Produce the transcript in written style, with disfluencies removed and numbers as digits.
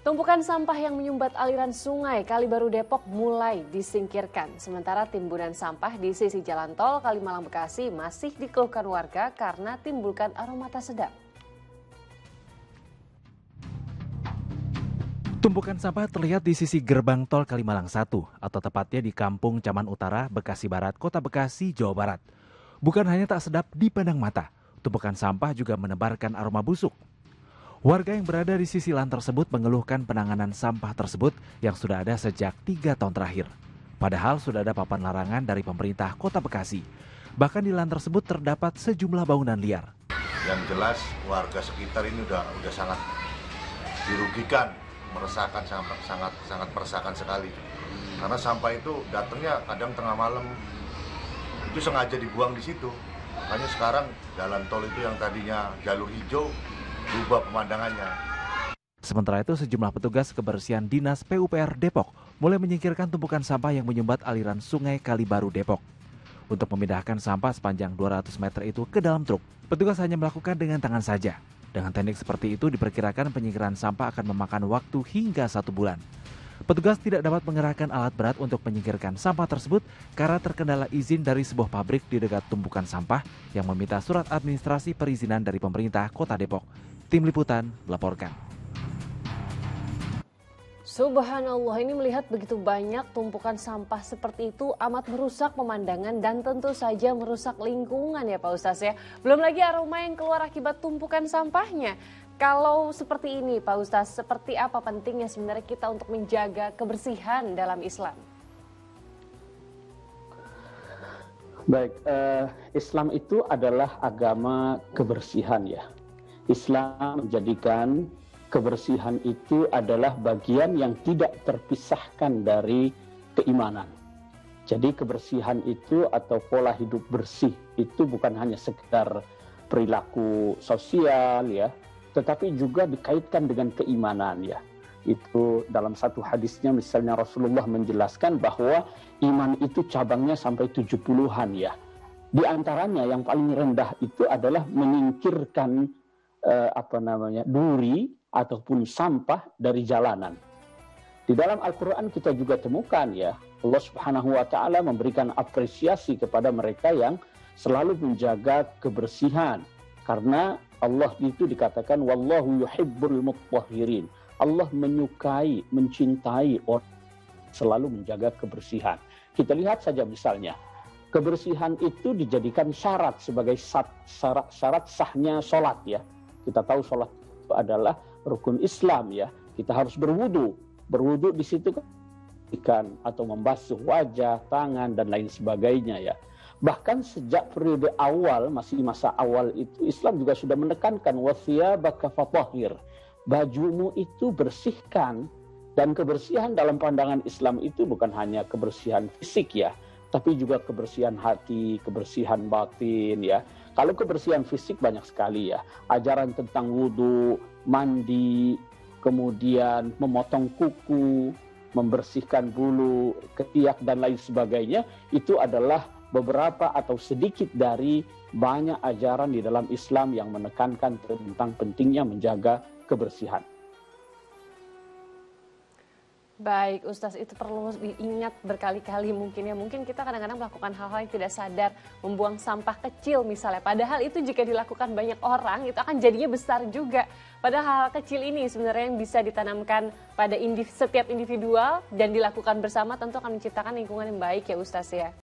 Tumpukan sampah yang menyumbat aliran sungai Kalibaru Depok mulai disingkirkan. Sementara timbunan sampah di sisi jalan tol Kalimalang Bekasi masih dikeluhkan warga karena timbulkan aroma tak sedap. Tumpukan sampah terlihat di sisi gerbang tol Kalimalang 1 atau tepatnya di Kampung Caman Utara, Bekasi Barat, Kota Bekasi, Jawa Barat. Bukan hanya tak sedap dipandang mata, tumpukan sampah juga menebarkan aroma busuk. Warga yang berada di sisi lan tersebut mengeluhkan penanganan sampah tersebut yang sudah ada sejak 3 tahun terakhir. Padahal sudah ada papan larangan dari pemerintah Kota Bekasi. Bahkan di lan tersebut terdapat sejumlah bangunan liar. Yang jelas warga sekitar ini udah sangat dirugikan, meresahkan, sangat meresahkan sekali. Karena sampah itu datangnya kadang tengah malam, itu sengaja dibuang di situ. Makanya sekarang jalan tol itu yang tadinya jalur hijau berubah pemandangannya. Sementara itu sejumlah petugas kebersihan Dinas PUPR Depok mulai menyingkirkan tumpukan sampah yang menyumbat aliran sungai Kalibaru Depok. Untuk memindahkan sampah sepanjang 200 meter itu ke dalam truk, petugas hanya melakukan dengan tangan saja. Dengan teknik seperti itu diperkirakan penyingkiran sampah akan memakan waktu hingga 1 bulan. Petugas tidak dapat mengerahkan alat berat untuk menyingkirkan sampah tersebut karena terkendala izin dari sebuah pabrik di dekat tumpukan sampah yang meminta surat administrasi perizinan dari pemerintah Kota Depok. Tim Liputan melaporkan. Subhanallah, ini melihat begitu banyak tumpukan sampah seperti itu amat merusak pemandangan dan tentu saja merusak lingkungan ya Pak Ustaz ya. Belum lagi aroma yang keluar akibat tumpukan sampahnya. Kalau seperti ini Pak Ustaz, seperti apa pentingnya sebenarnya kita untuk menjaga kebersihan dalam Islam? Baik, Islam itu adalah agama kebersihan ya. Islam menjadikan kebersihan itu adalah bagian yang tidak terpisahkan dari keimanan. Jadi kebersihan itu atau pola hidup bersih itu bukan hanya sekedar perilaku sosial ya, tetapi juga dikaitkan dengan keimanan ya. Itu dalam satu hadisnya misalnya Rasulullah menjelaskan bahwa iman itu cabangnya sampai 70-an ya. Di antaranya yang paling rendah itu adalah menyingkirkan duri ataupun sampah dari jalanan. Di dalam Al-Quran kita juga temukan ya, Allah Subhanahu wa Ta'ala memberikan apresiasi kepada mereka yang selalu menjaga kebersihan. Karena Allah itu dikatakan wallahu yuhibbul mutahhirin. Allah menyukai, mencintai orang selalu menjaga kebersihan. Kita lihat saja misalnya, kebersihan itu dijadikan syarat sebagai syarat sahnya sholat ya. Kita tahu sholat itu adalah rukun Islam ya. Kita harus berwudu. Berwudu di situ kan atau membasuh wajah, tangan dan lain sebagainya ya. Bahkan sejak periode awal, masih masa awal itu Islam juga sudah menekankan wathiyabaka fatahhir. Bajumu itu bersihkan. Dan kebersihan dalam pandangan Islam itu bukan hanya kebersihan fisik ya, tapi juga kebersihan hati, kebersihan batin ya. Kalau kebersihan fisik banyak sekali ya. Ajaran tentang wudu, mandi, kemudian memotong kuku, membersihkan bulu, ketiak dan lain sebagainya. Itu adalah beberapa atau sedikit dari banyak ajaran di dalam Islam yang menekankan tentang pentingnya menjaga kebersihan. Baik, Ustaz, itu perlu diingat berkali-kali mungkin ya. Mungkin kita kadang-kadang melakukan hal-hal yang tidak sadar, membuang sampah kecil misalnya. Padahal itu jika dilakukan banyak orang, itu akan jadinya besar juga. Padahal hal kecil ini sebenarnya yang bisa ditanamkan pada setiap individual dan dilakukan bersama tentu akan menciptakan lingkungan yang baik ya Ustaz ya.